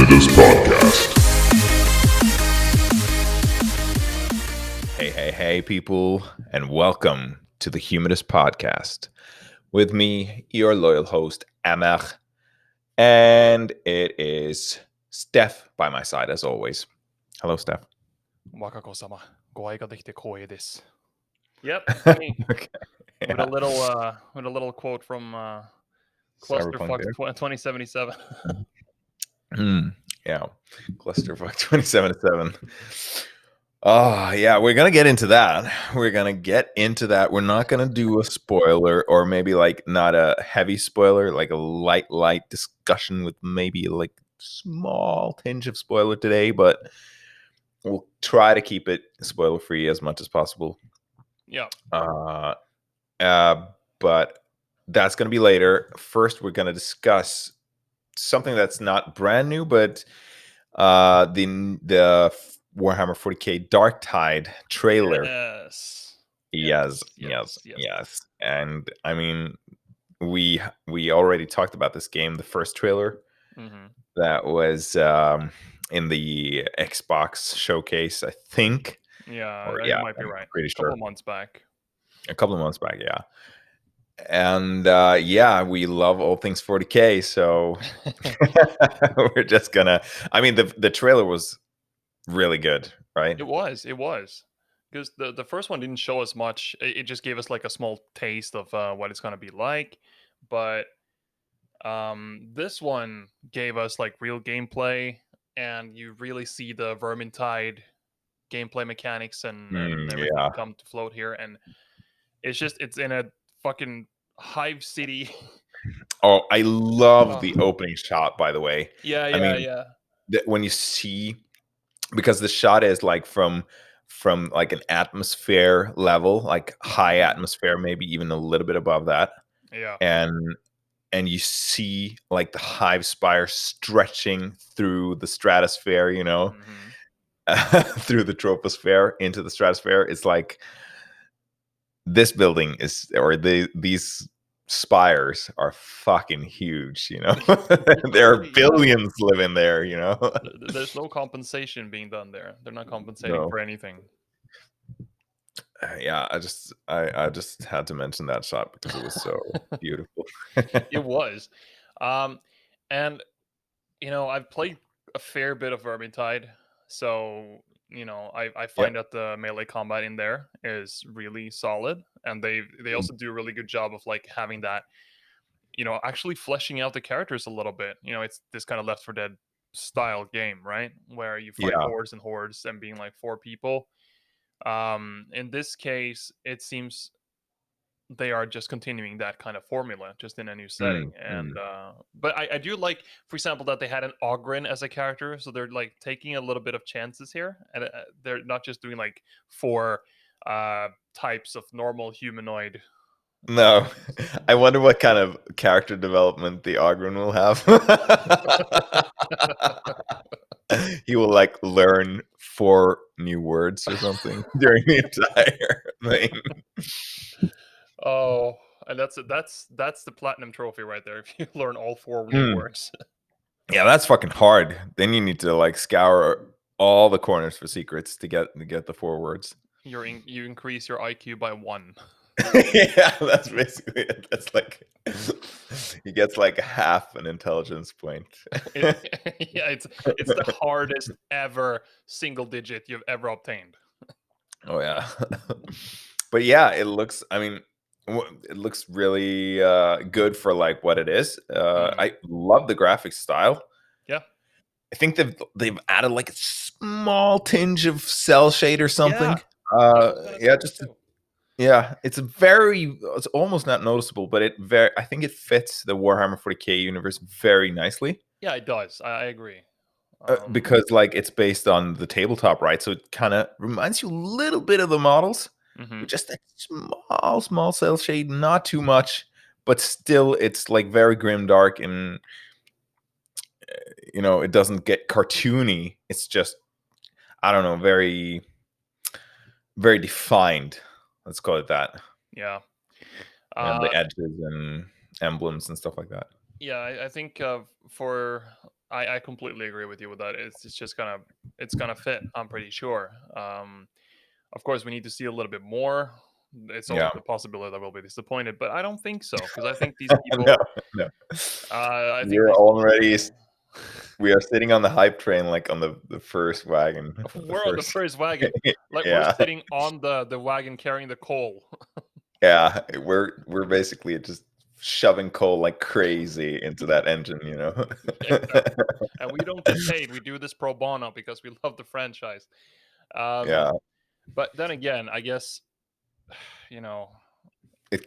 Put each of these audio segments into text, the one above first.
Humidus Podcast. Hey, people, and welcome to the Humidus Podcast. With me, your loyal host, Amer, and it is Steph by my side as always. Hello, Steph. 若子様、ご愛ができて光栄です. Yep, it's me. Okay. With a little quote from Cyberpunk Clusterfuck there. 2077. Yeah, Clusterfuck 2077. Oh, yeah, we're going to get into that. We're not going to do a spoiler, or maybe like not a heavy spoiler, like a light discussion with maybe like small tinge of spoiler today, but we'll try to keep it spoiler free as much as possible. Yeah. But that's going to be later. First, we're going to discuss something that's not brand new, but the Warhammer 40k Darktide trailer. Yes. And I mean, we already talked about this game, the first trailer that was in the Xbox showcase, I think. Yeah, you might be right. Pretty sure. A couple of months back, yeah. And we love all things 40k, so we're just gonna. I mean, the trailer was really good, right? It was because the first one didn't show us much. It just gave us like a small taste of what it's gonna be like, but this one gave us like real gameplay, and you really see the Vermintide gameplay mechanics and everything come to float here, and it's in a fucking hive city. Oh, I love the opening shot, by the way. Yeah. When you see, because the shot is like from like an atmosphere level, like high atmosphere, maybe even a little bit above that. Yeah. And you see like the hive spire stretching through the stratosphere, through the troposphere into the stratosphere. It's like this building is, or these spires are fucking huge, there are billions living there, There's no compensation being done there. They're not compensating for anything. Yeah, I just had to mention that shot because it was so beautiful. It was. And I've played a fair bit of Vermintide, so I find that the melee combat in there is really solid, and they also do a really good job of like having that, actually fleshing out the characters a little bit. It's this kind of Left 4 Dead style game, right, where you fight hordes and hordes and being like 4 people. In this case, it seems they are just continuing that kind of formula, just in a new setting. But I do like, for example, that they had an Ogren as a character, so they're like taking a little bit of chances here, and they're not just doing like 4 types of normal humanoid. No, I wonder what kind of character development the Ogren will have. He will like learn 4 new words or something during the entire thing. Oh, and that's the platinum trophy right there. If you learn all 4 new words. Yeah, that's fucking hard. Then you need to like scour all the corners for secrets to get the 4 words. You increase your IQ by 1. Yeah, that's basically it. That's like he gets like half an intelligence point. It's the hardest ever single digit you've ever obtained. Oh yeah. But yeah, it looks really good for like what it is. I love the graphic style. Yeah, I think they've added like a small tinge of cell shade or something. It's almost not noticeable, but I think it fits the Warhammer 40k universe very nicely. Yeah, it does. I agree. Because like it's based on the tabletop, right? So it kind of reminds you a little bit of the models, with just a small cell shade, not too much, but still it's like very grim dark, and it doesn't get cartoony. It's just, I don't know, very very defined. Let's call it that. Yeah. And the edges and emblems and stuff like that. Yeah, I think for I completely agree with you with that. It's just gonna fit. I'm pretty sure. Of course, we need to see a little bit more. It's Yeah. always a possibility that we'll be disappointed, but I don't think so because I think these No, people. no. I think We're these already people. we are sitting on the hype train, like on the first wagon, the We're on the first. first wagon. Like we're Yeah, sitting on the wagon carrying the coal. yeah. We're basically just shoving coal like crazy into that engine, you know. Exactly. And we don't get paid. We do this pro bono because we love the franchise. Um, Yeah, but then again, I guess you know,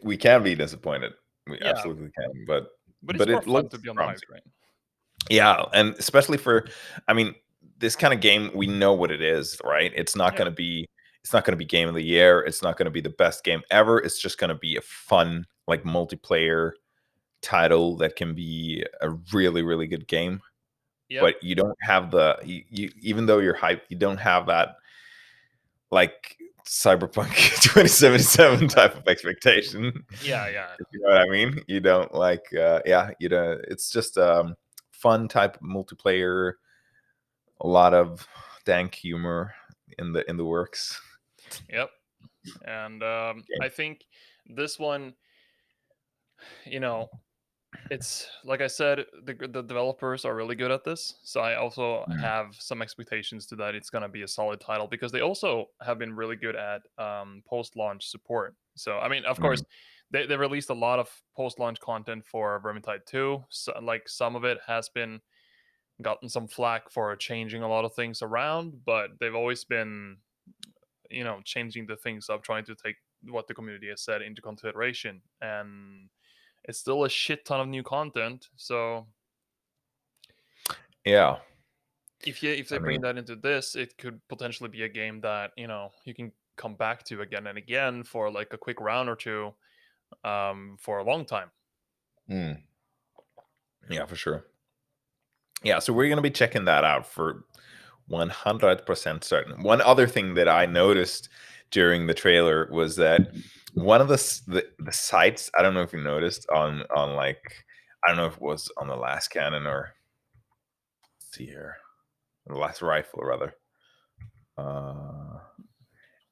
we can be disappointed. We yeah. absolutely can, but But it's more it fun to looks be on the hype promising. train. Yeah, and especially for, I mean, this kind of game, we know what it is, right? Yeah. It's not gonna be game of the year. It's not gonna be the best game ever. It's just gonna be a fun, like multiplayer title that can be a really, really good game. Yep. But you don't have you even though you're hyped, you don't have that like Cyberpunk 2077 type of expectation. Yeah. Yeah. If you know what I mean? You don't like yeah, you don't, it's just fun type of multiplayer, a lot of dank humor in the works. Yep. And Game. I think this one, you know, it's like I said, the developers are really good at this. So I also Mm, have some expectations to that it's gonna be a solid title because they also have been really good at post-launch support. So I mean, of course, mm. they released a lot of post-launch content for Vermintide 2. So, like some of it has been gotten some flack for changing a lot of things around, but they've always been, changing the things up, trying to take what the community has said into consideration. And it's still a shit ton of new content. So Yeah, if they I bring mean, that into this, it could potentially be a game that you can come back to again and again for like a quick round or two, for a long time. mm, yeah, for sure. Yeah, so we're gonna be checking that out for 100% certain. One other thing that I noticed during the trailer was that one of the sites, I don't know if you noticed on like, I don't know if it was on the last cannon or, let's see here, the last rifle rather. Uh,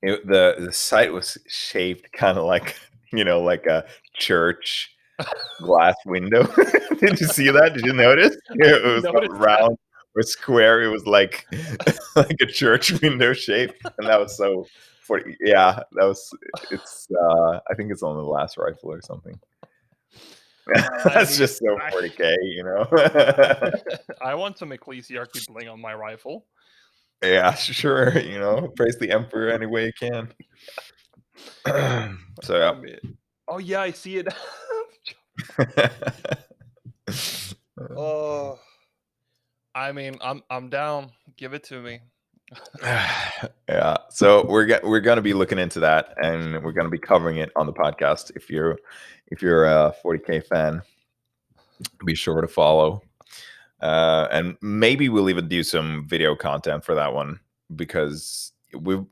the site was shaped kind of like like a church glass window. Did you see that? Did you notice? I It didn't was not notice that. round or square. It was like like a church window shape, and that was so. Yeah, that was. It's. I think it's on the last rifle or something. I That's mean, just so I 40K, you know. I want some ecclesiarchy bling on my rifle. Yeah, sure. Praise the emperor any way you can. So I yeah. mean, oh yeah, I see it. Oh, I mean, I'm down. Give it to me. Yeah, so we're gonna be looking into that, and we're gonna be covering it on the podcast. If you're a 40K fan, be sure to follow, and maybe we'll even do some video content for that one, because we've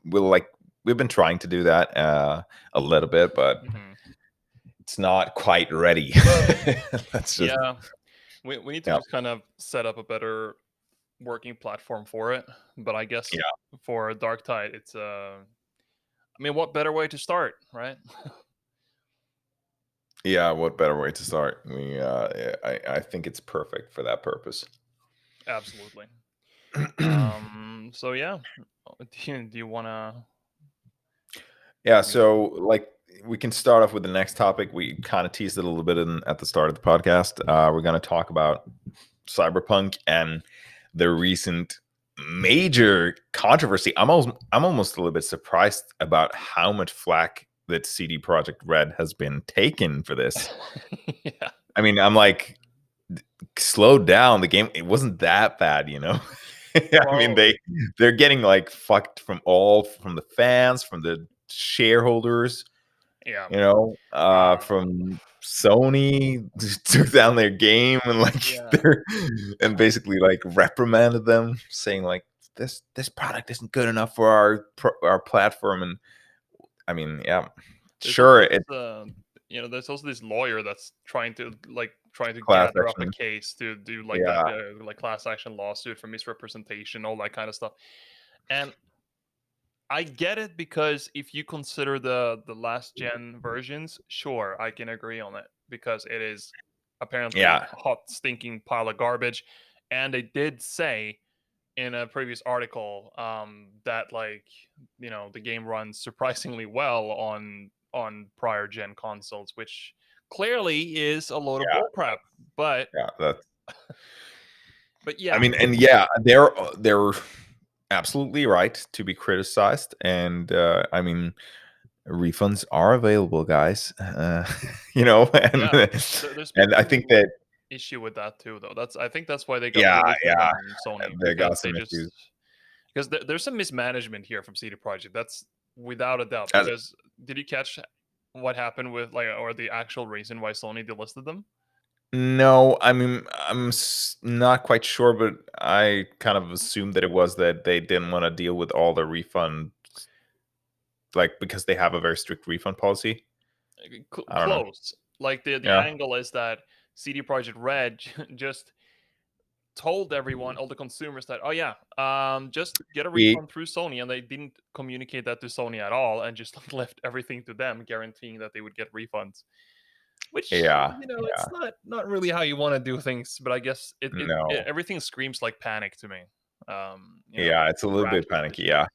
been trying to do that a little bit, but Mhm. it's not quite ready. That's just Yeah, we need to yeah, just kind of set up a better working platform for it. But I guess yeah, for Darktide, it's I mean, what better way to start, right? yeah. What better way to start? I think it's perfect for that purpose. Absolutely. So yeah, do you wanna? Yeah, Give me the so like we can start off with the next topic. We kind of teased it a little bit at the start of the podcast. We're going to talk about Cyberpunk and the recent major controversy. I'm almost a little bit surprised about how much flack that CD Projekt Red has been taken for this. Yeah. I mean, I'm like, slow down. The game, it wasn't that bad, you know. I mean, Well, they're getting like fucked from the fans, from the shareholders, yeah. Uh, from Sony took down their game, and like yeah. they're and basically like reprimanded them, saying like this product isn't good enough for our platform. And I mean, yeah, There's also sure, this, there's also this lawyer that's trying to like trying to class gather up a action. case to do like that, Yeah, like class action lawsuit for misrepresentation, all that kind of stuff. And I get it, because if you consider the last gen versions, sure, I can agree on it, because it is apparently yeah, a hot stinking pile of garbage. And they did say in a previous article that, like, the game runs surprisingly well on prior gen consoles, which clearly is a load of yeah, bullcrap. But yeah. That's. I yeah, mean, and yeah, they're absolutely right to be criticized, and I mean, refunds are available, guys. And yeah, there's been and I think some that issue with that too, though. I think that's why they got yeah, delisted yeah, on Sony, they because got they some just issues. because there's some mismanagement here from CD Projekt. That's without a doubt. As, Because did you catch what happened with, like, or the actual reason why Sony delisted them? no, I mean, not quite sure, but I kind of assumed that it was that they didn't want to deal with all the refund, like because they have a very strict refund policy. I don't know. Close. Like, the Yeah. angle is that CD Projekt Red just told everyone, all the consumers, that, oh yeah, just get a Ye- refund through Sony, and they didn't communicate that to Sony at all, and just left everything to them, guaranteeing that they would get refunds. Which, Yeah. it's Yeah. not really how you want to do things, but I guess No. everything screams like panic to me. Yeah, it's a little Rash bit panicky. decisions. Yeah.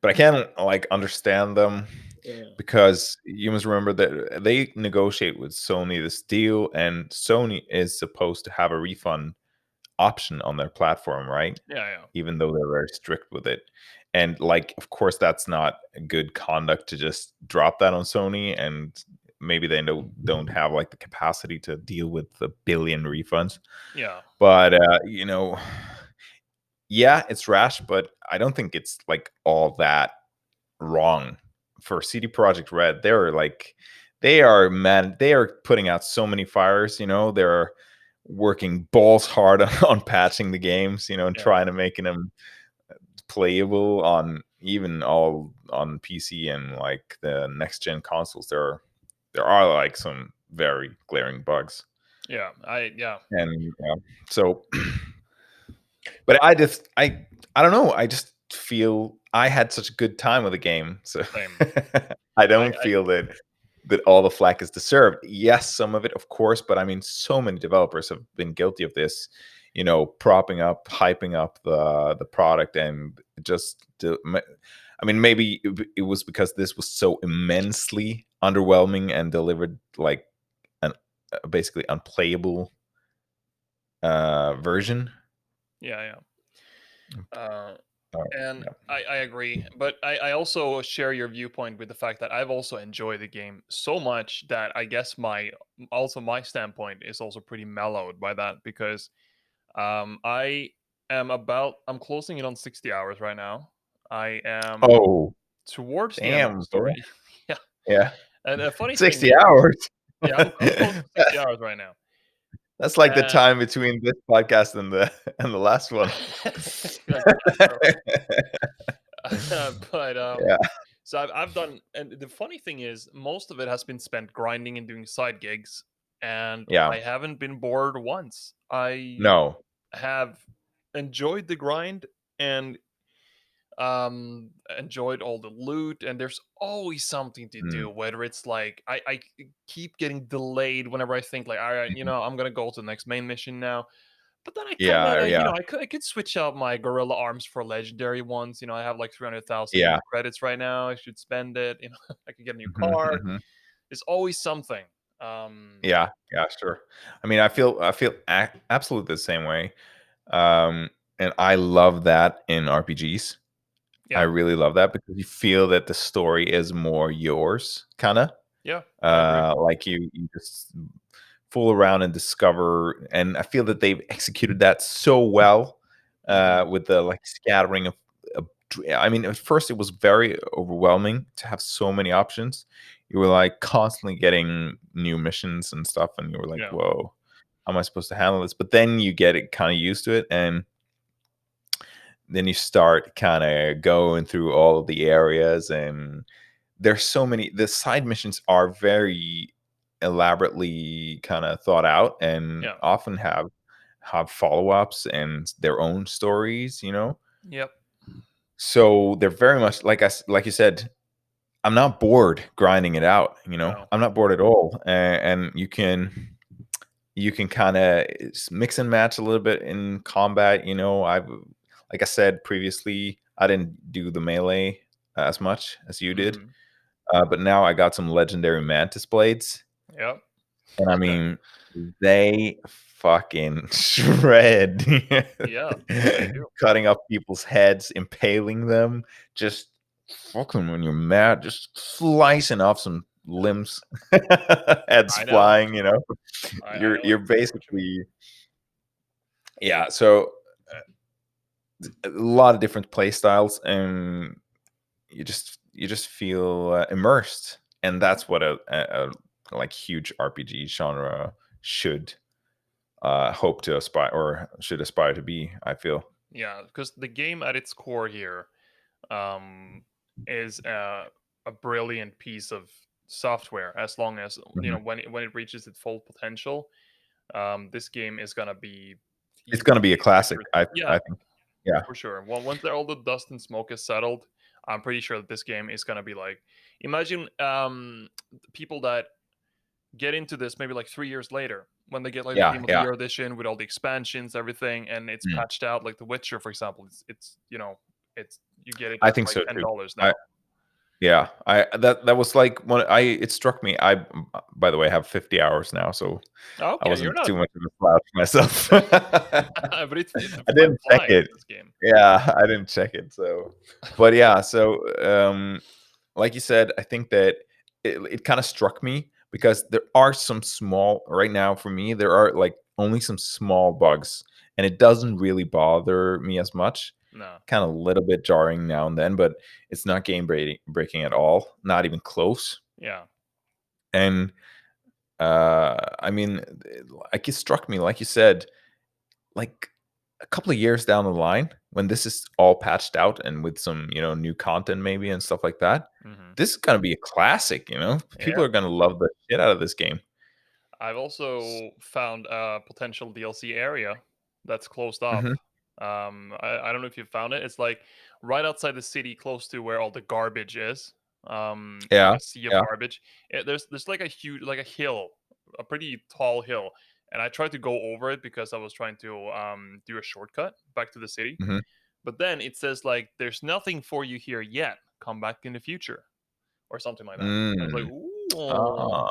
But I can like understand them Yeah. because you must remember that they negotiate with Sony this deal, and Sony is supposed to have a refund option on their platform, right? Yeah, yeah. Even though they're very strict with it. And like, of course, that's not good conduct to just drop that on Sony, and maybe they don't have like the capacity to deal with the billion refunds. Yeah. But yeah, it's rash, but I don't think it's like all that wrong for CD Projekt Red. They're like they are putting out so many fires, they're working balls hard on patching the games, and Yeah. trying to making them playable on even all on PC and like the next gen consoles. There are like some very glaring bugs. Yeah. Yeah. And so but I don't know. I just feel I had such a good time with the game, so Same. I I don't feel that all the flack is deserved. Yes, some of it, of course, but I mean, so many developers have been guilty of this. Propping up, hyping up the product, and I mean, maybe it was because this was so immensely underwhelming and delivered like an basically unplayable version. yeah, yeah. And Yeah. I agree, but I also share your viewpoint with the fact that I've also enjoyed the game so much that I guess my standpoint is also pretty mellowed by that, because I'm closing it on 60 hours right now. I am Oh, towards the end of the damn, bro. story. Yeah. Yeah. And the funny thing 60 is, hours. yeah, I'm close to 60 hours right now. That's like the And time between this podcast and the last one. I guess so. But Yeah. so I've done, and the funny thing is, most of it has been spent grinding and doing side gigs, and Yeah. I haven't been bored once. I No. have enjoyed the grind, and enjoyed all the loot, and there's always something to Mm. do, whether it's like I keep getting delayed whenever I think, like, all right, Mhm. I'm gonna go to the next main mission now. But then I kind Yeah, of, yeah, I could switch out my gorilla arms for legendary ones. I have like 300,000 yeah. credits right now. I should spend it. I could get a new Mhm, car. mhm. There's always something. Um, Yeah, yeah, sure. I mean, I feel absolutely the same way. And I love that in RPGs. I yeah, really love that because you feel that the story is more yours, kinda. yeah, I agree. Like you just fool around and discover, and I feel that they've executed that so well, Hmm. with the like scattering of I mean, at first it was very overwhelming to have so many options. You were like constantly getting new missions and stuff, and you were like, Yeah, "Whoa, how am I supposed to handle this?" But then you get it kind of used to it, and then you start kind of going through all of the areas, and there's so many. The side missions are very elaborately kind of thought out, and Yeah. often have follow-ups and their own stories, you know. Yep. So they're very much like you said, I'm not bored grinding it out, you know. No. I'm not bored at all. And you can kind of mix and match a little bit in combat, you know. I've Like I said previously, I didn't do the melee as much as you did. Hmm. But now I got some legendary mantis blades, Yep. and I mean, they fucking shred. Yeah, they do. Cutting off people's heads, impaling them, just fucking when you're mad, just slicing off some limbs, heads I know. flying, you know. I know You're exactly what you mean. basically, yeah, so a lot of different play styles, and you just feel immersed, and that's what a like huge RPG genre should hope to aspire, or should aspire to be, I feel. Yeah, because the game at its core here um, is a brilliant piece of software. As long as Mhm. when it reaches its full potential, this game is gonna be It's gonna be a easily classic, Witcher. I Yeah, think. Yeah. for sure. Once all the dust and smoke is settled, I'm pretty sure that this game is gonna be like, imagine people that get into this maybe like 3 years later when they get like the Yeah, Game of the yeah. Year edition with all the expansions, everything, and it's Mm. patched out. Like The Witcher, for example, it's it's you get it I for think like so too. $10 now. I Yeah, I that was like when I it struck me. By the way, have 50 hours now, so I Okay, you're wasn't not, too much of a slouch myself. but the I time didn't check flies it. in this game. Yeah, I didn't check it. So, but yeah, so like you said, I think that it kind of struck me because there are some small right now for me. There are like only some small bugs, and it doesn't really bother me as much. No, Kind of a little bit jarring now and then, but it's not breaking at all, not even close. yeah, And I mean, like it struck me, like you said, like a couple of years down the line when this is all patched out and with some, you know, new content maybe and stuff like that, hmm, this is gonna be a classic, you know? People yeah. are gonna love the shit out of this game. I've also found a potential DLC area that's closed off. Mhm. I don't know if you found it. It's like right outside the city, close to where all the garbage is. It's like Yeah, a sea of yeah. garbage. There's like a huge, like a hill, a pretty tall hill, and I tried to go over it because I was trying to do a shortcut back to the city. Mhm. But then it says like there's nothing for you here yet. Come back in the future or something like that. I was like, Mm. ooh, Oh,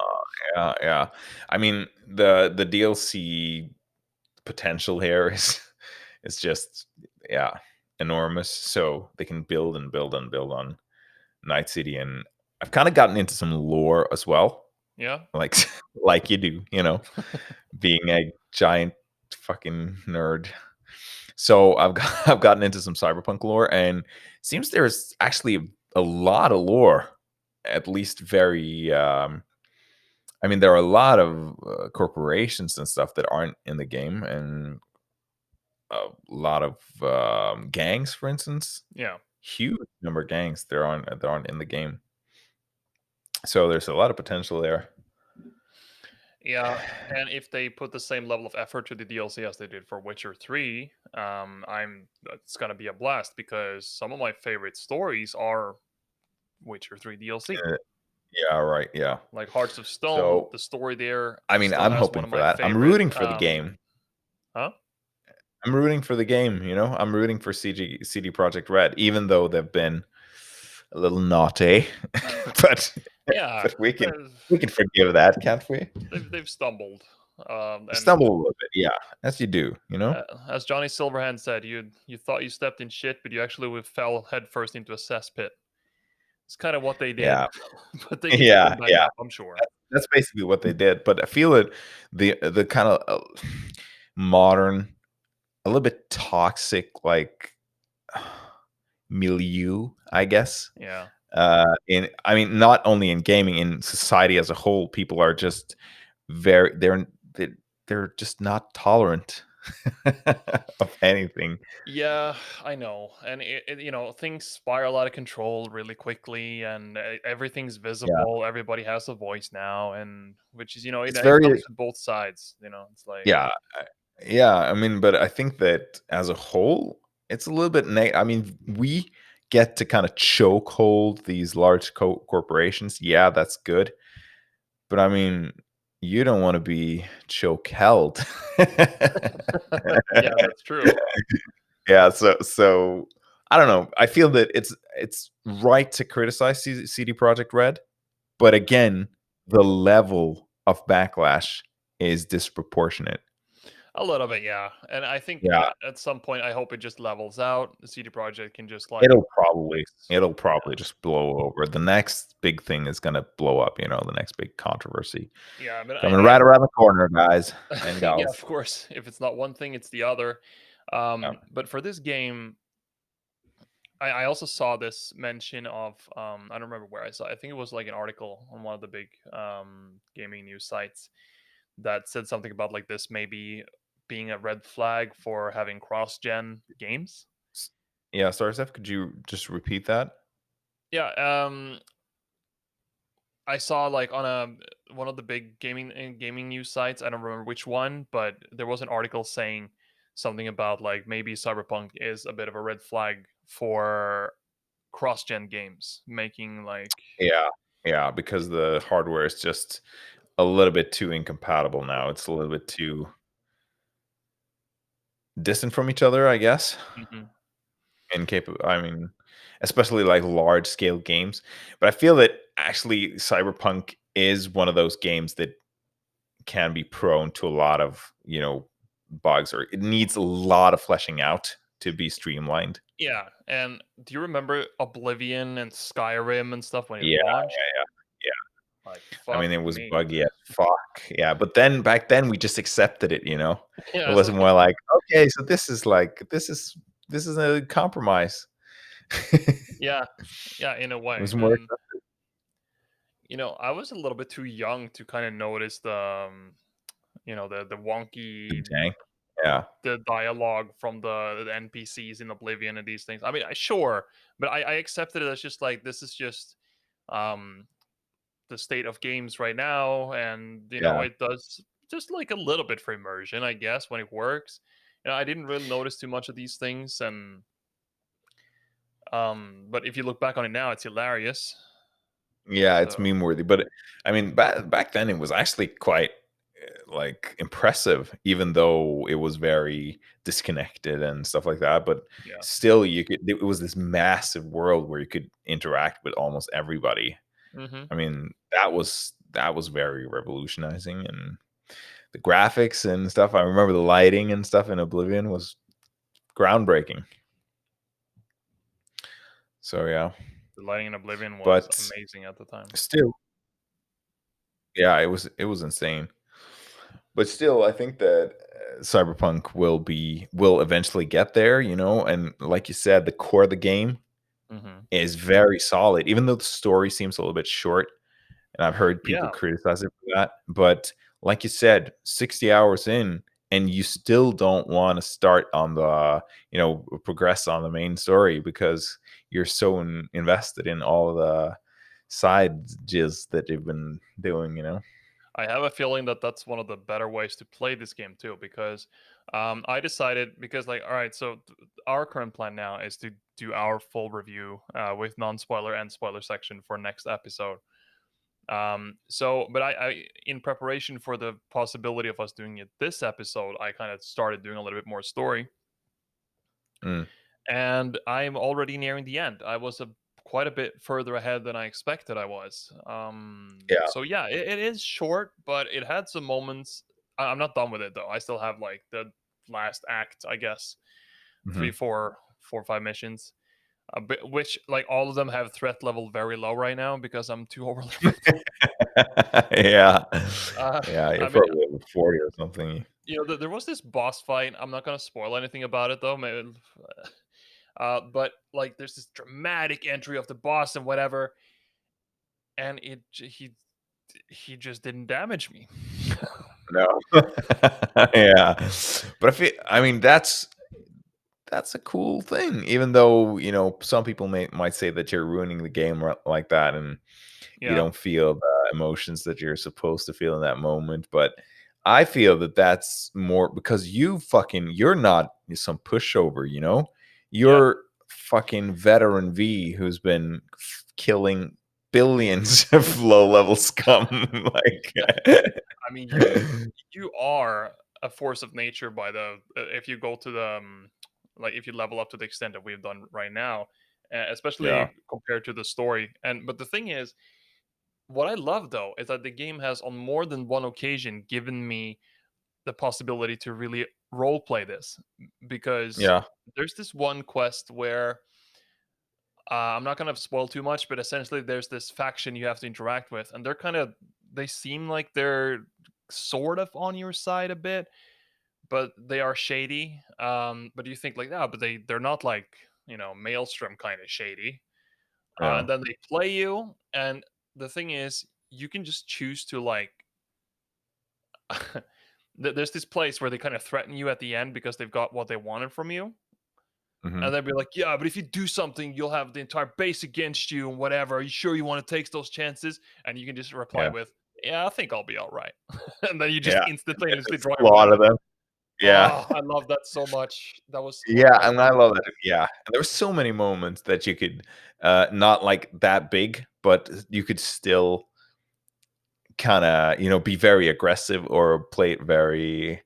yeah, yeah. I mean, the DLC potential here is just, yeah, enormous. So they can build and build and build on Night City, and I've kind of gotten into some lore as well, yeah, like like you do, you know, being a giant fucking nerd. So I've gotten into some cyberpunk lore, and it seems there's actually a lot of lore, at least very. I mean, there are a lot of corporations and stuff that aren't in the game, and a lot of gangs, for instance. yeah. Huge number of gangs that aren't in the game. So there's a lot of potential there. Yeah, and if they put the same level of effort to the DLC as they did for Witcher 3, I'm it's gonna be a blast because some of my favorite stories are Witcher 3 DLC. Uh, yeah, right. Yeah. Like Hearts of Stone, So the story there I mean, still I'm has one hoping of for my that. I'm favorite. rooting for the game. Huh? I'm rooting for the game. You know, I'm rooting for CD Project Red, even though they've been a little naughty, but Yeah, but they've we can forgive that, can't we? they've stumbled, and Stumble a little bit, yeah, as you do. You know. as Johnny Silverhand said, you thought you stepped in shit, but you actually fell headfirst into a cesspit. It's kind of what they did, Yeah, but they can yeah, come back yeah. up, I'm sure. That's basically what they did. But I feel it, the kind of modern, a little bit toxic, like milieu, I guess. Yeah. In I mean, not only in gaming, in society as a whole, people are just very they're just not tolerant. of anything. Yeah, I know, and things spiral out of control really quickly, and everything's Yeah, visible. Everybody has a voice now, and which is, it's it very comes with both sides. It's like, yeah, yeah. I mean, but I think that as a whole, it's a little bit. I mean, we get to kind of choke hold these large corporations. Yeah, that's good. But I mean, you don't want to be choke held. yeah, that's true. Yeah, so I don't know. I feel that it's right to criticize CD Project Red, but again, the level of backlash is disproportionate. A little bit, yeah, and I think Yeah, at some point, I hope it just levels out. The CD Projekt can just like it'll probably fix. it'll Yeah, probably just blow over. The next big thing is gonna blow up, the next big controversy yeah, but coming right around the corner, guys and yeah, gals. of course, if it's not one thing, it's the other. Yeah. But for this game, I also saw this mention of I don't remember where I saw it. I think it was like an article on one of the big gaming news sites that said something about like this maybe being a red flag for having cross-gen games. Yeah, Star Steph, could you just repeat that? Yeah, I saw like on one of the big gaming news sites. I don't remember which one, but there was an article saying something about like maybe Cyberpunk is a bit of a red flag for cross-gen games, making like Yeah. Yeah, because the hardware is just a little bit too incompatible now. It's a little bit too distant from each other, I guess. mhm. Incapable. I mean, especially like large scale games. But I feel that actually Cyberpunk is one of those games that can be prone to a lot of, bugs, or it needs a lot of fleshing out to be streamlined. Yeah, and do you remember Oblivion and Skyrim and stuff when it Yeah, launched? yeah, yeah. Like, I fuck mean, it was me. buggy as fuck. Yeah, but then back then we just accepted it, It Yeah, it's was like more like, okay, so this is a compromise. It yeah, yeah, in a way. was more And I was a little bit too young to kind of notice the wonky jank. Yeah. the dialogue from the NPCs in Oblivion and these things. I mean, sure, but I accepted it as just like this is just um the state of games right now, and Yeah. it does just like a little bit for immersion, I guess, when it works. I didn't really notice too much of these things, and but if you look back on it now, it's hilarious. Yeah, it's So meme worthy, but I mean, back then it was actually quite like impressive, even though it was very disconnected and stuff like that. But yeah. still, it was this massive world where you could interact with almost everybody. Hmm. I mean, that was very revolutionizing, and the graphics and stuff. I remember the lighting and stuff in Oblivion was groundbreaking. So yeah, The lighting in Oblivion was but amazing at the time. still, yeah, it was insane. But still, I think that Cyberpunk will eventually get there, and like you said, the core of the game Hmm. is very solid, even though the story seems a little bit short, and I've heard people Yeah, criticize it for that. But like you said, 60 hours in, and you still don't want to start on progress on the main story because you're so invested in all the side jizz that they've been doing. I have a feeling that that's one of the better ways to play this game too, because I decided because like all right, so our current plan now is to do our full review with non-spoiler and spoiler section for next episode. But I in preparation for the possibility of us doing it this episode, I kind of started doing a little bit more story, Mm, and I'm already nearing the end. I was quite a bit further ahead than I expected I was. yeah. So yeah, it is short, but it had some moments. I'm not done with it though. I still have like the last act, I guess, Mhm. three, four, 5 missions. Which like all of them have threat level very low right now because I'm too overleveled. Yeah. Uh, Yeah, you're I mean, probably over 40 or something. there was this boss fight. I'm not gonna spoil anything about it though. Maybe, but like, there's this dramatic entry of the boss and whatever, and he just didn't damage me. No. Yeah. But I mean, that's a cool thing, even though, some people might say that you're ruining the game like that, and you Yeah, don't feel the emotions that you're supposed to feel in that moment. But I feel that that's more because you're not some pushover, yeah. you're fucking veteran V who's been killing billions of low level scum. Like, I mean, you are a force of nature by the if you go to the like if you level up to the extent that we've done right now, yeah, especially compared to the story. And but the thing is, what I love though is that the game has on more than one occasion given me the possibility to really role play this because yeah, there's this one quest where I'm not gonna spoil too much, but essentially there's this faction you have to interact with, and they seem like they're sort of on your side a bit, but they are shady. But you think like, ah, but they're not like Maelstrom kind of shady. yeah. And then they play you, and the thing is, you can just choose to like. There's this place where they kind of threaten you at the end because they've got what they wanted from you, Hmm. and they'll be like, "Yeah, but if you do something, you'll have the entire base against you and whatever. Are you sure you want to take those chances?" And you can just reply Yeah, with, "Yeah, I think I'll be all right." And then you just yeah. instantaneously It's draw a your lot of weapon. them. Yeah. Oh, I love that so much. That was one of Yeah, my and I favorite love parts. that. Yeah, and there were so many moments that you could, not like that big, but you could still kind of, be very aggressive or play it very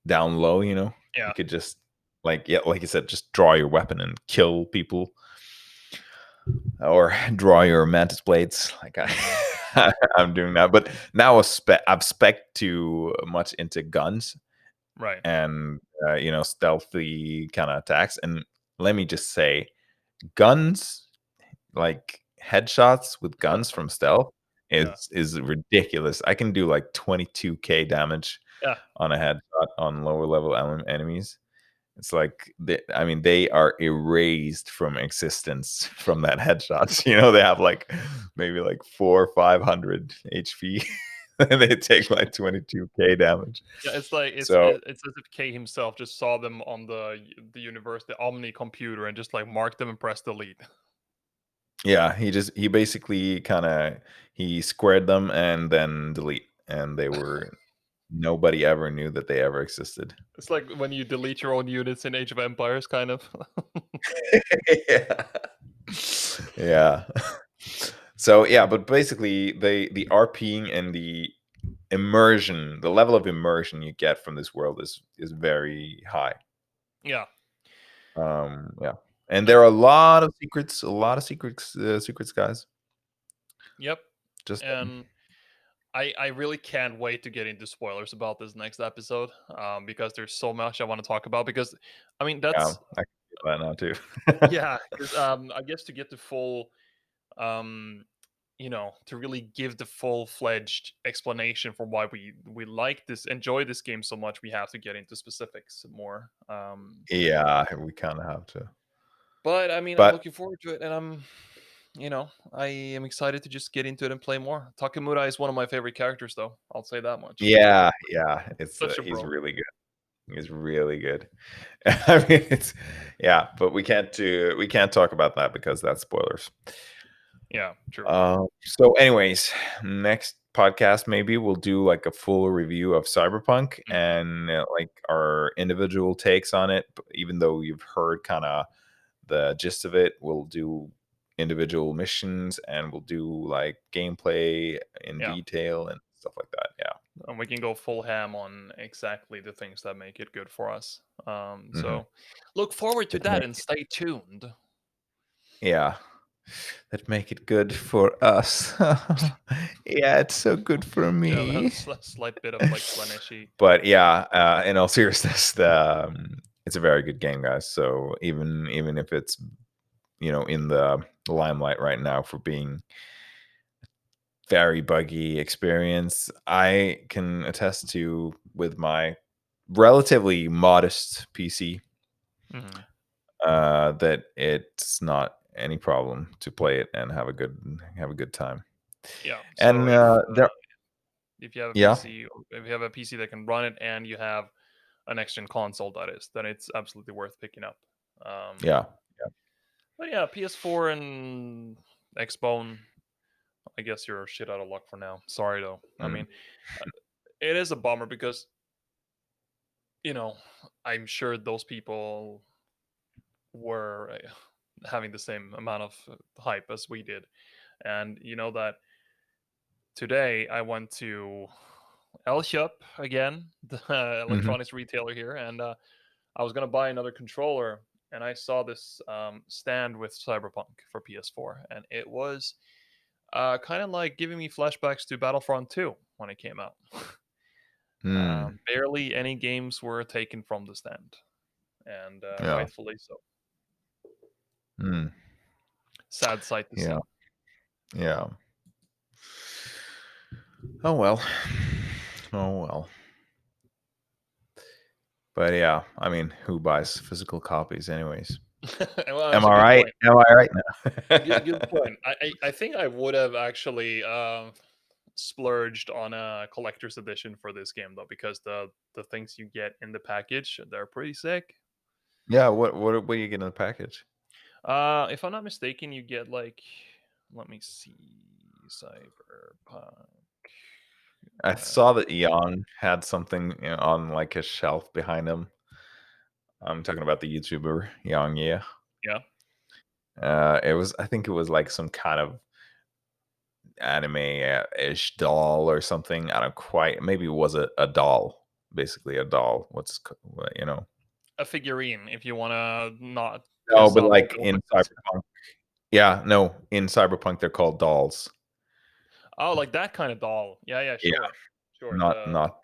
down low. You Yeah, could just yeah, like you said, just draw your weapon and kill people, or draw your mantis blades. Like hmm, I'm doing that, but now I've spec too much into guns right. and stealthy kind of attacks, and let me just say, guns, like headshots with guns from stealth, Yeah, is ridiculous. I can do like 22k damage yeah. on a headshot on lower level enemies. It's like I mean, they are erased from existence from that headshot. They have like maybe like 400 or 500 HP, and they take like 22k damage. Yeah, it's like So it's as if K himself just saw them on the universe, the Omni computer, and just like marked them and pressed delete. yeah, he basically kind of he squared them and then delete, and nobody ever knew that they ever existed. It's like when you delete your own units in Age of Empires, kind of. Yeah. Yeah. So yeah, but basically the RPing and the immersion, the level of immersion you get from this world is very high. Yeah. Yeah. And there And are a lot of secrets, guys. yep. Just And I really can't wait to get into spoilers about this next episode, because there's so much I want to talk about. Because I mean yeah, that's I can feel that now too. yeah. Because I guess to get the full um to really give the full-fledged explanation for why we like this, enjoy this game so much, we have to get into specifics more. Yeah, we kind of have to. But I mean, I'm But looking forward to it, and I am excited to just get into it and play more. Takemura is one of my favorite characters, though. I'll say that much. yeah, yeah, Such a he's bro. really good. He's really good. I mean, yeah, but we can't talk about that because that's spoilers. Yeah, true. So anyways, next podcast maybe we'll do like a full review of Cyberpunk Mhm. and like our individual takes on it. Even though you've heard kind of the gist of it, we'll do individual missions and we'll do like gameplay in Yeah, detail and stuff like that. Yeah. and we can go full ham on exactly the things that make it good for us. Hmm. So look forward to That that make and stay tuned. Yeah, that make it good for us. Yeah, it's so good for Yeah, me. that's a slight bit of like Slaneshi. But yeah, in all seriousness, it's a very good game, guys. So even if it's in the limelight right now for being very buggy experience, I can attest to with my relatively modest PC Mhm. that it's not any problem to play it and have a good time. Yeah. So And if there. If you have a Yeah, PC, if you have a PC that can run it, and you have a next gen console, that is, then it's absolutely worth picking up. Um, yeah, but yeah, PS4 and Xbone. I guess you're shit out of luck for now. Sorry though. I mm, mean, uh, it is a bummer because you know I'm sure those people were having the same amount of hype as we did, and you know that today I went to Elkjøp again, the mhm, electronics retailer here, and I was gonna buy another controller, and I saw this stand with Cyberpunk for PS4, and it was kind of like giving me flashbacks to Battlefront 2 when it came out. mm, Barely any games were taken from the stand, and yeah, rightfully so. mm, Sad sight to yeah, see. yeah. Oh well, oh well. But yeah, I mean, who buys physical copies, anyways? Well, Am that's a I good right? point. Am I right Good now? point. I think I would have actually splurged on a collector's edition for this game though, because the things you get in the package, they're pretty sick. Yeah. What do you get in the package? If I'm not mistaken, you get like, let me see, Cyberpunk. I saw Uh, that Young had something on like his shelf behind him. I'm talking about the YouTuber Young. Yeah. yeah, It was. I think it was like some kind of anime-ish doll or something. I don't quite. Maybe it was a doll, basically a doll. a figurine. If you want to not No, piss but off all like the in otakus. Cyberpunk. Yeah, no, in Cyberpunk they're called dolls. Oh, like that kind of doll. Yeah, yeah, Yeah, sure, sure. not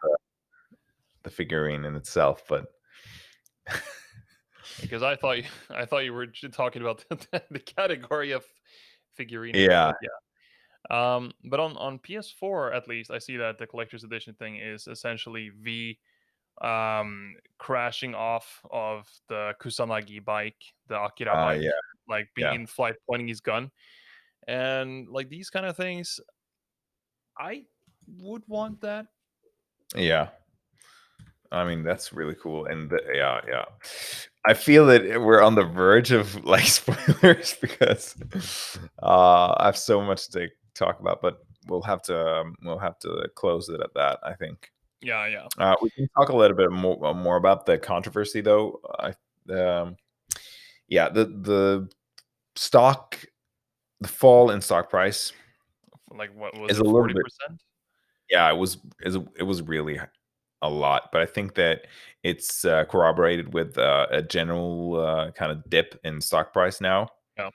the figurine in itself, but Because I thought you, I thought you were talking about the category of figurine, yeah, but yeah. But on PS4 at least, I see that the collector's edition thing is essentially V crashing off of the Kusanagi bike, the Akira bike, yeah, like being yeah, in flight pointing his gun. And like these kind of things, I would want that. yeah. I mean, that's really cool, and yeah, yeah. I feel that we're on the verge of like spoilers because I have so much to talk about, but we'll have to close it at that. I think Yeah, yeah. we can talk a little bit more about the controversy, though. Um, yeah, stock, the fall in stock price Like what was is it, a little bit. 40%? Yeah, it was really a lot, but I think that it's corroborated with a general kind of dip in stock price now. Yeah.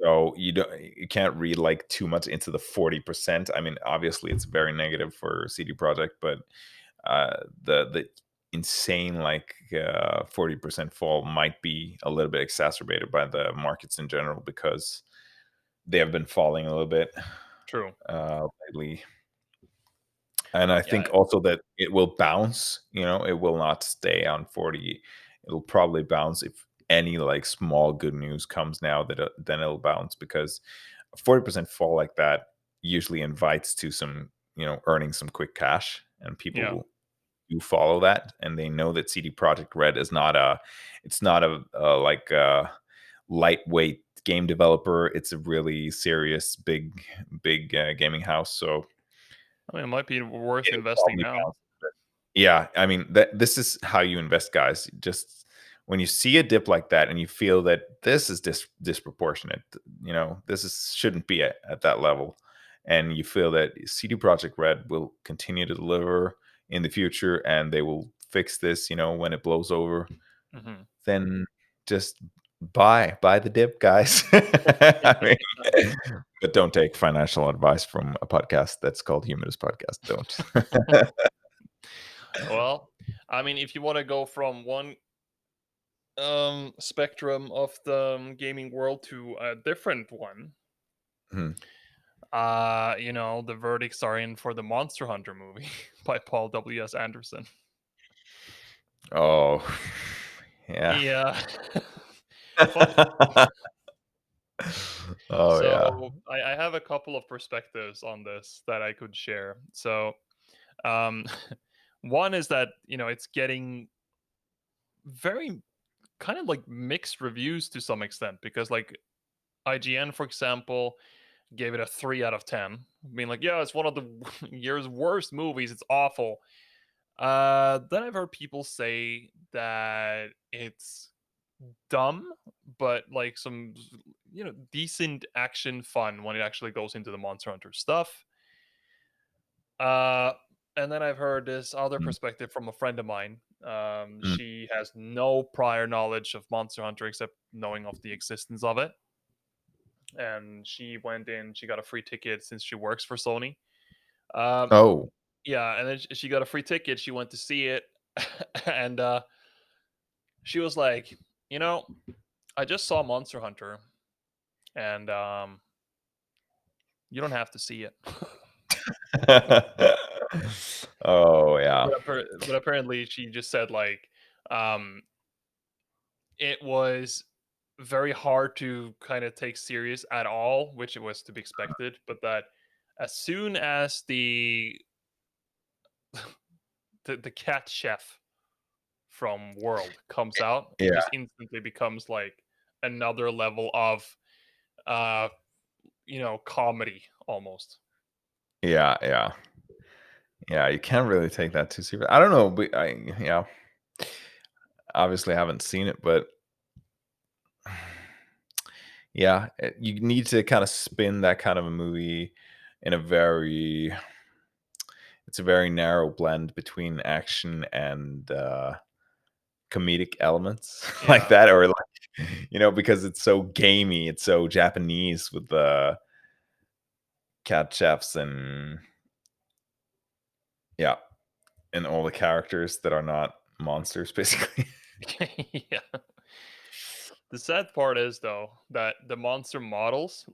So you can't read like too much into the 40%. I mean, obviously it's very negative for CD Projekt, but the insane like 40% fall might be a little bit exacerbated by the markets in general because they have been falling a little bit True. lately. And I Yeah. think also that it will bounce, it will not stay on 40. It'll probably bounce if any like small good news comes now that then it'll bounce because a 40% fall like that usually invites to some, earning some quick cash and Yeah. people do follow that and they know that CD Projekt Red is not it's not a lightweight game developer. It's a really serious big gaming house. So I mean, it might be worth it'll investing probably now. bounce. Yeah, I mean, this is how you invest, guys. Just when you see a dip like that and you feel that this is disproportionate, this is shouldn't be at that level, and you feel that CD Projekt Red will continue to deliver in the future and they will fix this, when it blows over, Hmm. then just buy the dip, guys. I mean, but don't take financial advice from a podcast that's called Humidus Podcast. Don't. Well, I mean, if you want to go from one spectrum of the gaming world to a different one, Mhm. the verdicts are in for the Monster Hunter movie by Paul W.S. Anderson. Oh, yeah. Yeah. Fun. Oh, So yeah. I have a couple of perspectives on this that I could share. So Um, one is that it's getting very kind of like mixed reviews to some extent because like IGN, for example, gave it a 3 out of 10, being like, yeah, it's one of the year's worst movies. It's awful. Then I've heard people say that it's dumb, but like some decent action fun when it actually goes into the Monster Hunter stuff. Uh, and then I've heard this other Mm, perspective from a friend of mine. mm. She has no prior knowledge of Monster Hunter except knowing of the existence of it. And she went in, she got a free ticket since she works for Sony. Um, Oh. yeah, and then she got a free ticket. She went to see it, and she was like, you know, I just saw Monster Hunter, and you don't have to see it. Oh yeah. But apparently, she just said like, um, it was very hard to kind of take serious at all, which it was to be expected. But that as soon as the cat chef from World comes out, it Yeah. just instantly becomes like another level of uh comedy almost. Yeah, yeah. Yeah, you can't really take that too serious. I don't know, but yeah, obviously I haven't seen it, but yeah, you need to kind of spin that kind of a movie in a very it's a very narrow blend between action and comedic elements like Yeah. that, or like because it's so gamey, it's so Japanese with the cat chefs and yeah, and all the characters that are not monsters, basically. Yeah. The sad part is though that the monster models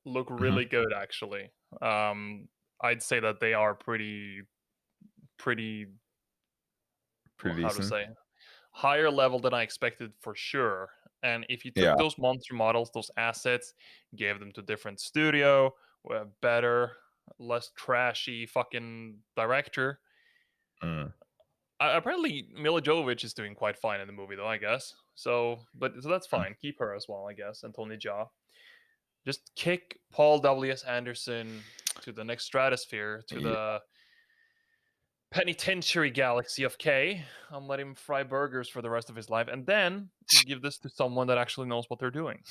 look Mhm. really good actually. Um I'd say that they are pretty Pretty how to decent. say higher level than I expected for sure. And if you took Yeah. those monster models, those assets, gave them to different studio, with a better, less trashy fucking director. Mm. Apparently, Mila Jovovich is doing quite fine in the movie, though. I guess so that's Mm. fine. Keep her as well, I guess. And Tony Jaa. Just kick Paul W.S. Anderson to the next stratosphere, to Yeah. the penitentiary galaxy of K, and let him fry burgers for the rest of his life, and then give this to someone that actually knows what they're doing.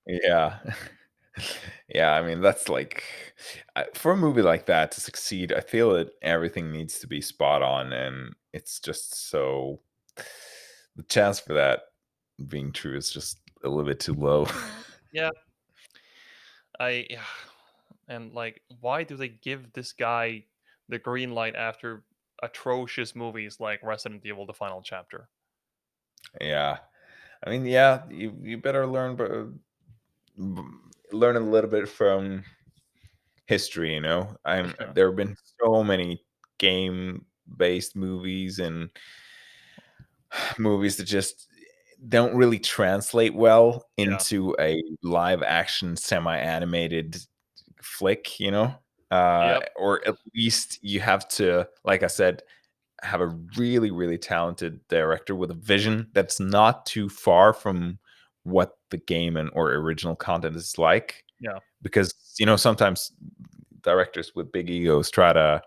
Yeah. Yeah, I mean, that's like for a movie like that to succeed, I feel that everything needs to be spot on, and it's just so the chance for that being true is just a little bit too low. Yeah, yeah, and like, why do they give this guy the green light after atrocious movies like Resident Evil: The Final Chapter? Yeah. I mean, yeah, you better learn but learn a little bit from history, Yeah, there have been so many game-based movies and movies that just don't really translate well yeah, into a live action semi-animated flick, yep, or at least you have to, like I said, have a really, really talented director with a vision that's not too far from what the game and or original content is like. yeah, Because, sometimes directors with big egos try to,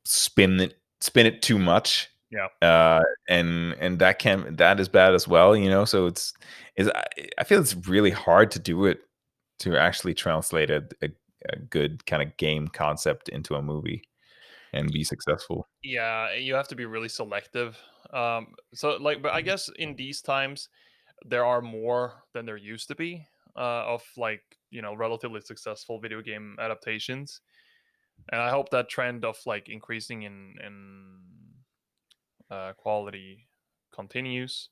spin it too much. yeah. Uh and that is bad as well, so I feel it's really hard to do it to actually translate a good kind of game concept into a movie and be successful. Yeah, you have to be really selective. So like, but I guess in these times there are more than there used to be of like relatively successful video game adaptations, and I hope that trend of like increasing in quality continues.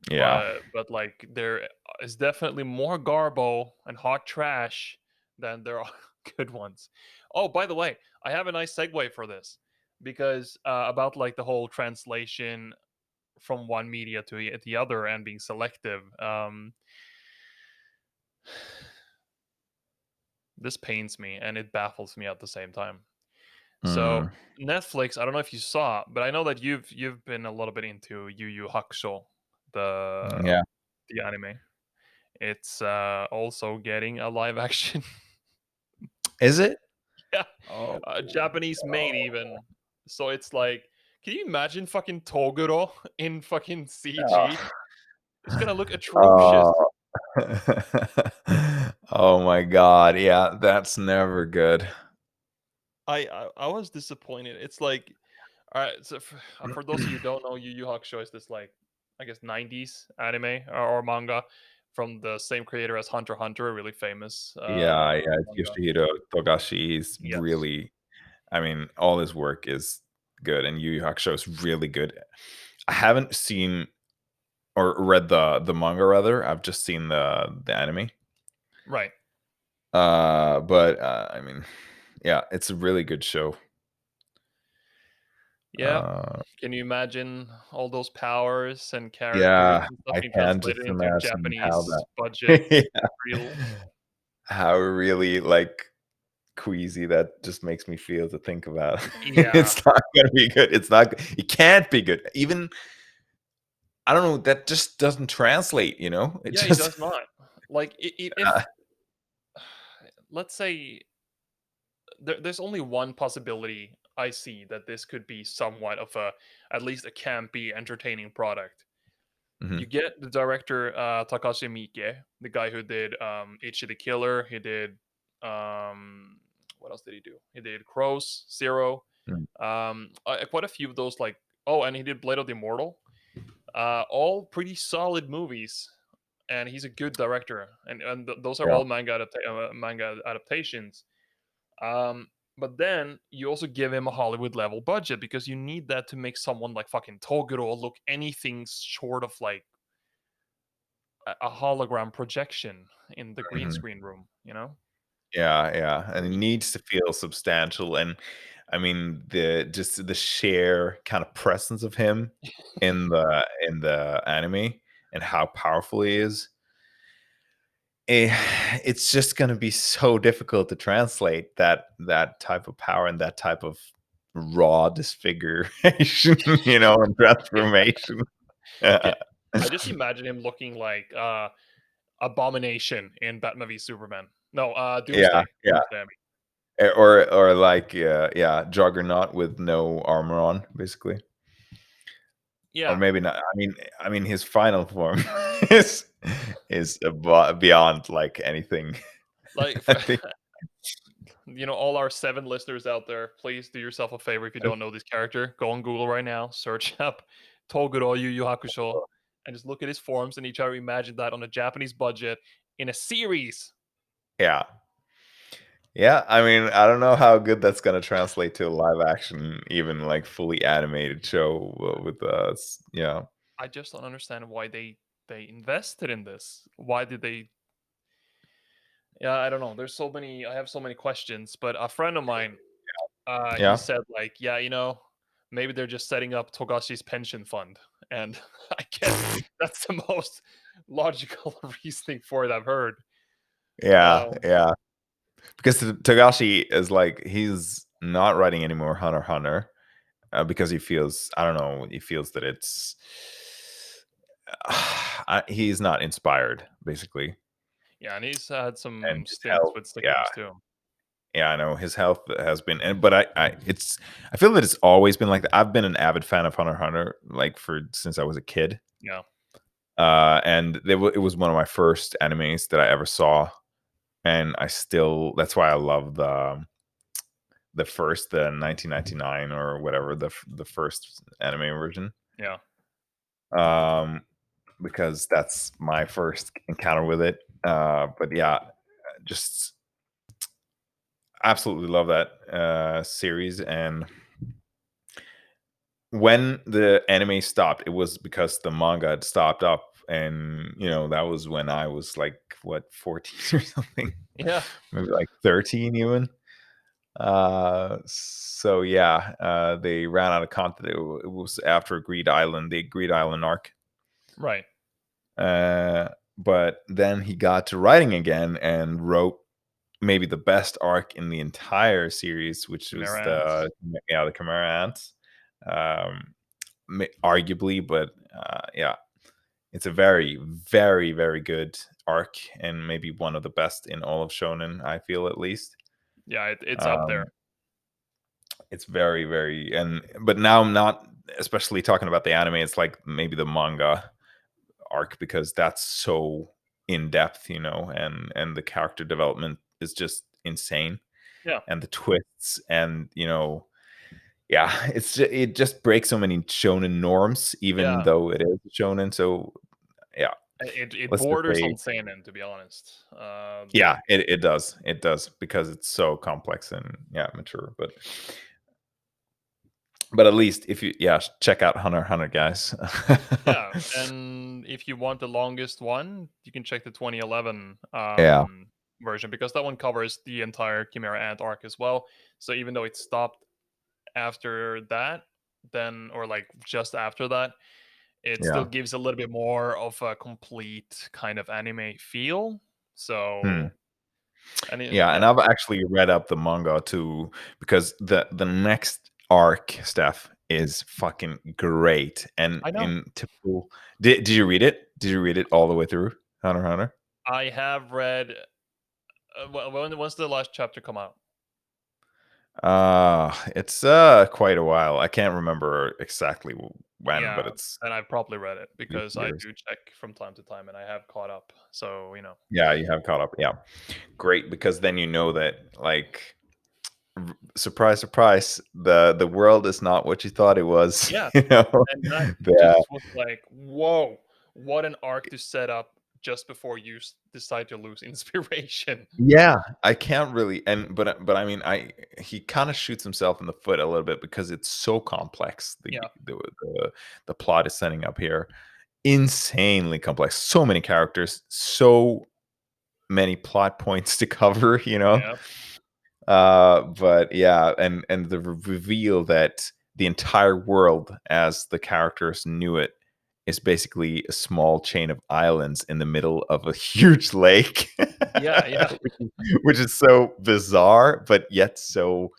Yeah. But like there is definitely more garbo and hot trash than there are good ones. Oh, by the way, I have a nice segue for this because about like the whole translation from one media to the other and being selective. This pains me and it baffles me at the same time. So Mm, Netflix, I don't know if you saw, but I know that you've been a little bit into YuYu Hakusho, the yeah. the anime. It's also getting a live action. Is it? Yeah, Oh. Japanese made even. So it's like, can you imagine fucking Toguro in fucking CG? It's gonna look atrocious. Oh. Oh my god. Yeah, that's never good. I was disappointed. It's like, all right. So for those of you who don't know, Yu Yu Hakusho is this like, I guess, 90s anime or manga from the same creator as Hunter x Hunter, a really famous Yeah, yeah, manga. Yoshihiro Togashi is Yes, really, I mean, all his work is good, and Yu Yu Hakusho is really good. I haven't seen or read the manga rather. I've just seen the anime. right. But I mean, yeah, it's a really good show. Yeah. Uh, Can you imagine all those powers and characters yeah, and stuff I being can just translated into imagine how Japanese that, budget yeah, real? how really like queasy that just makes me feel to think about. Yeah. It's not gonna be good. It's not. It can't be good. Even I don't know. That just doesn't translate. It Yeah, it just. does not. Like, if let's say there's only one possibility I see that this could be somewhat of a, at least a campy, entertaining product. You Mhm. get the director Takashi Miike, the guy who did Ichi the Killer. He did what else did he do? He did Crows, Zero, Mm. quite a few of those. Like, oh, and he did Blade of the Immortal. All pretty solid movies, and he's a good director. And those are Yeah. all manga adaptations. Um, but then you also give him a Hollywood level budget because you need that to make someone like fucking Toguro look anything short of like a hologram projection in the green Mhm. screen room, you know? Yeah, yeah, and it Y- needs to feel substantial, and I mean, the sheer kind of presence of him in the anime and how powerful he is, eh, it's just gonna be so difficult to translate that type of power and that type of raw disfiguration, and transformation. Get, I just imagine him looking like Abomination in Batman v Superman. No, Yeah, Doomsday. yeah, Doomsday. I mean. or like, yeah, Juggernaut with no armor on, basically. Or Yeah, maybe not. I mean, his final form is beyond like anything. like I for, think. all our 7 listeners out there, please do yourself a favor if you don't know this character. Go on Google right now, search up Toguro Yu Yu Hakusho, and just look at his forms and you try to imagine that on a Japanese budget in a series. Yeah, yeah. I mean, I don't know how good that's gonna translate to a live action, even like fully animated show with us. Yeah, I just don't understand why they invested in this. Why did they? Yeah, I don't know. There's so many. I have so many questions. But a friend of mine, he yeah, said like, yeah, maybe they're just setting up Togashi's pension fund, and I guess that's the most logical reasoning for it I've heard. yeah, Um, yeah. Because Togashi is like he's not writing anymore Hunter x Hunter, because he feels, I don't know, he feels that it's he's not inspired, basically. yeah, and he's had And some his stints health, with yeah, sickness too. yeah, I know his health has been, and but I feel that it's always been like that. I've been an avid fan of Hunter x Hunter like for since I was a kid, Yeah, and it was one of my first animes that I ever saw, and that's why I love the 1999 or whatever, the first anime version, yeah, um because that's my first encounter with it. But yeah, just absolutely love that series. And when the anime stopped, it was because the manga had stopped up, and that was when I was like, what, 14 or something, yeah. maybe like 13 even. So yeah, they ran out of content. It was after Greed Island, the Greed Island arc. Right. But then he got to writing again and wrote maybe the best arc in the entire series, which was Chimera ants. the Chimera Ants, arguably, but yeah, it's a very, very, very good arc, and maybe one of the best in all of shonen. I feel, at least. Yeah, it's up there. Um, it's very, very, but now I'm not especially talking about the anime. It's like maybe the manga arc, because that's so in depth, and the character development is just insane, Yeah, and the twists, and yeah, it just breaks so many shonen norms, even yeah. though it is shonen. So yeah, It let's just borders say, on seinen, to be honest. yeah, it does because it's so complex and, yeah, mature. But at least, if you, yeah, check out Hunter x Hunter, guys. Yeah, and if you want the longest one, you can check the 2011 Yeah, version, because that one covers the entire Chimera Ant arc as well. So even though it stopped after that, then, or like just after that, it still yeah. gives a little bit more of a complete kind of anime feel. Hmm. So, and Yeah, yeah, and I've actually read up the manga too, because the next arc, Steph, is fucking great. And I know. in typical, did you read it? Did you read it all the way through, Hunter x Hunter? I have read. When's the last chapter come out? It's quite a while. I can't remember exactly when, Yeah, but it's and I've probably read it a few because I years. do check from time to time, and I have caught up. So Yeah, you have caught up. Yeah, great, because then you know that, like, surprise, surprise, the world is not what you thought it was. yeah, You know, and that yeah, just was like, whoa, what an arc to set up just before you decide to lose inspiration. yeah. I can't really, but I mean, he kind of shoots himself in the foot a little bit, because it's so complex. Yeah, The plot is setting up here insanely complex. So many characters, so many plot points to cover. yeah, But yeah, and the reveal that the entire world, as the characters knew it, is basically a small chain of islands in the middle of a huge lake. yeah, yeah, Which is so bizarre, but yet so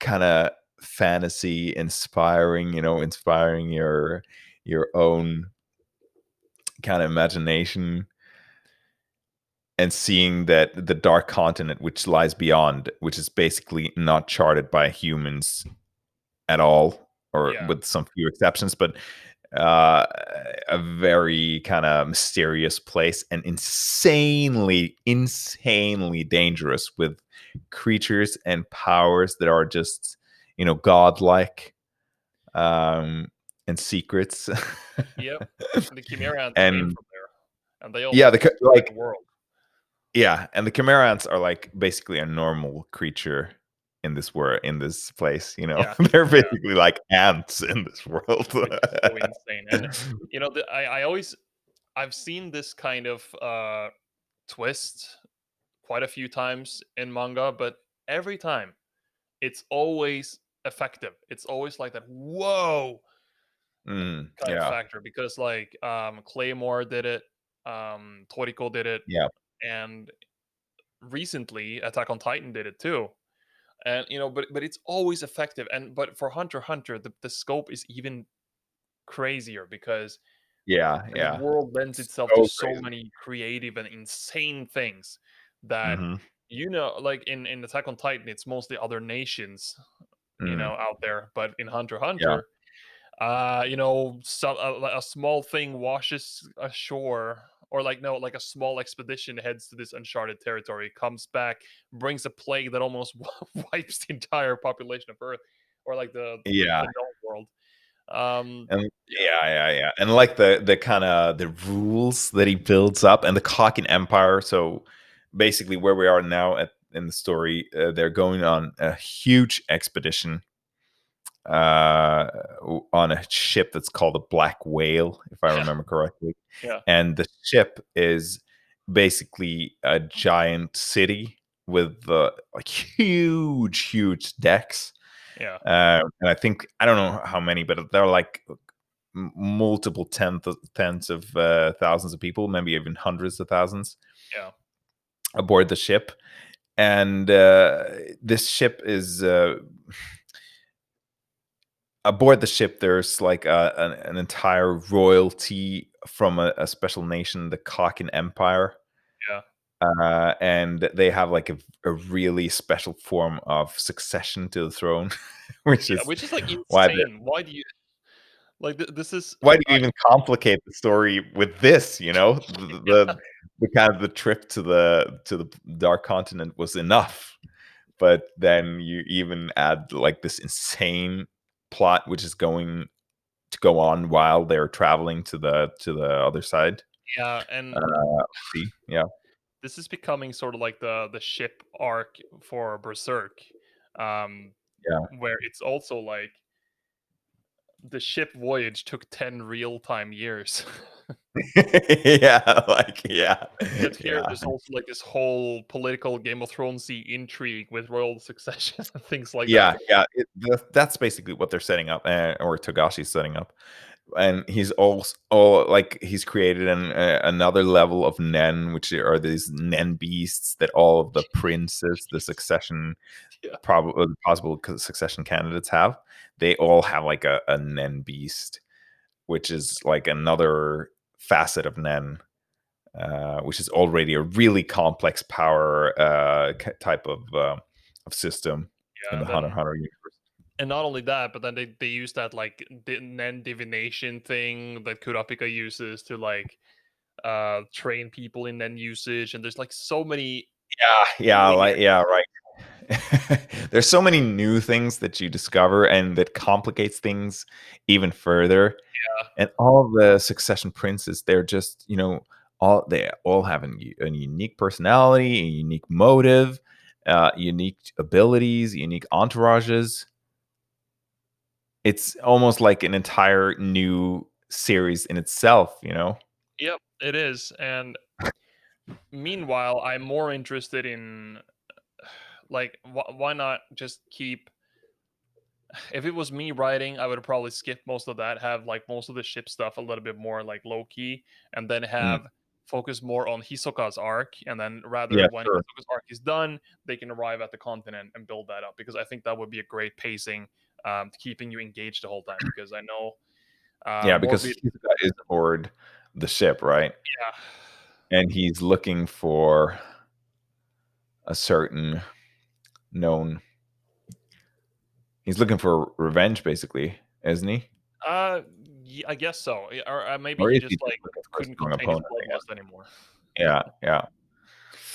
kind of fantasy inspiring, inspiring your own kind of imagination, and seeing that the dark continent which lies beyond, which is basically not charted by humans at all, or yeah, with some few exceptions, but uh, a very kind of mysterious place, and insanely, insanely dangerous, with creatures and powers that are just, godlike, um, and secrets. yep. The Chimera ants came And from there, and they yeah, almost destroyed the like, world. yeah, and the Chimera ants are like basically a normal creature in this world, in this place. Yeah, They're yeah, basically like ants in this world. which is so insane. And I always I've seen this kind of twist quite a few times in manga, but every time it's always effective. It's always like that whoa kind of Yeah, factor, because like Claymore did it, Toriko did it, yeah, and recently Attack on Titan did it too. And but it's always effective. And but for Hunter x Hunter, the scope is even crazier, because yeah, the yeah. world lends itself to So so crazy. many creative and insane things that Hmm. like in Attack on Titan, it's mostly other nations, Mm, out there. But in Hunter x yeah, Hunter, some a small thing washes ashore, or like no, like a small expedition heads to this uncharted territory, comes back, brings a plague that almost wipes the entire population of Earth, or like yeah, the known world. Um, and yeah, yeah, and like the kind of the rules that he builds up, and the Kakin Empire. So basically, where we are now in the story, they're going on a huge expedition, uh, on a ship that's called a Black Whale, if I yeah, remember correctly. yeah, And the ship is basically a giant city with like huge, huge decks. yeah, And I think, I don't know how many, but they're like multiple tens of thousands of people, maybe even hundreds of thousands yeah, aboard the ship. and this ship is aboard the ship. There's like an entire royalty from a special nation, the Kakin Empire. Yeah. And they have like a really special form of succession to the throne, which Yeah, is which is like why insane. Why do you like this is why do you even complicate the story with this? You know, the kind of the trip to the Dark Continent was enough, but then you even add like this insane plot, which is going to go on while they're traveling to the other side. yeah, and See, yeah, this is becoming sort of like the ship arc for Berserk, um, yeah. where it's also like the ship voyage took 10 real-time years. Yeah, like yeah, Yet here, yeah, there's also like this whole political Game of Thronesy intrigue with royal succession and things like that. yeah. That's basically what they're setting up, or Togashi's setting up, and he's also like he's created another level of Nen, which are these Nen beasts that all of the princes, the succession Yeah, probably possible succession candidates have. They all have like a Nen beast, which is like another facet of Nen. Which is already a really complex power type of system in yeah, the and Hunter x then Hunter universe. and not only that, but then they use that like Nen divination thing that Kurapika uses to like train people in Nen usage, and there's like so many Yeah, like weird. yeah, right. There's so many new things that you discover and that complicates things even further. And all the succession princes, they're just, they all have a unique personality, a unique motive, unique abilities, unique entourages. It's almost like an entire new series in itself, you know? Yep, it is. And meanwhile, I'm more interested in like why not just keep. If it was me writing, I would probably skip most of that, have like most of the ship stuff a little bit more like low key, and then Mm. have focus more on Hisoka's arc, and then rather Yeah, when sure. Hisoka's arc is done, they can arrive at the continent and build that up, because I think that would be a great pacing, keeping you engaged the whole time. Because I know Yeah, because Morbid, Hisoka is aboard the ship, right? yeah, And he's looking for a certain known he's looking for revenge basically, isn't he? yeah, I guess so. Or maybe Or he is he just just like looking for a couldn't strong contain his opponent, I bloodlust guess? anymore. Yeah, yeah.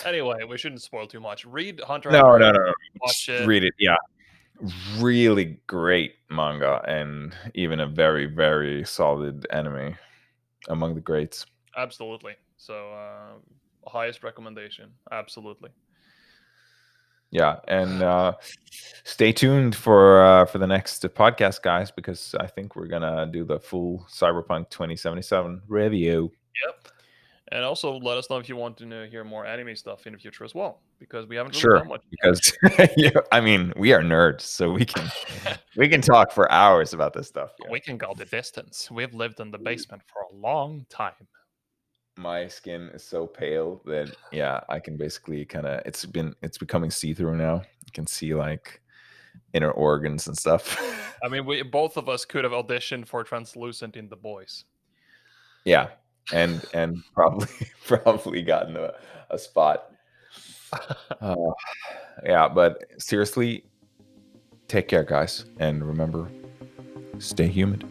Anyway, we shouldn't spoil too much. Read Hunter x No, Hunter, no, no, no. watch Just it. read it. Yeah. Really great manga and even a very, very solid anime among the greats. Absolutely. So, highest recommendation. Absolutely. Yeah, and stay tuned for the next podcast, guys, because I think we're gonna do the full Cyberpunk 2077 review. Yep. And also let us know if you want to hear more anime stuff in the future as well, because we haven't really Sure, done much because yeah, I mean we are nerds, so yet. we can talk for hours about this stuff. We can go the distance. We've lived in the basement for a long time. My skin is so pale that yeah, I can basically kind of it's becoming see through now. You can see like inner organs and stuff. I mean, we both of us could have auditioned for Translucent in The Boys. Yeah, and probably probably gotten a spot. Uh, yeah, but seriously, take care, guys, and remember, stay humid.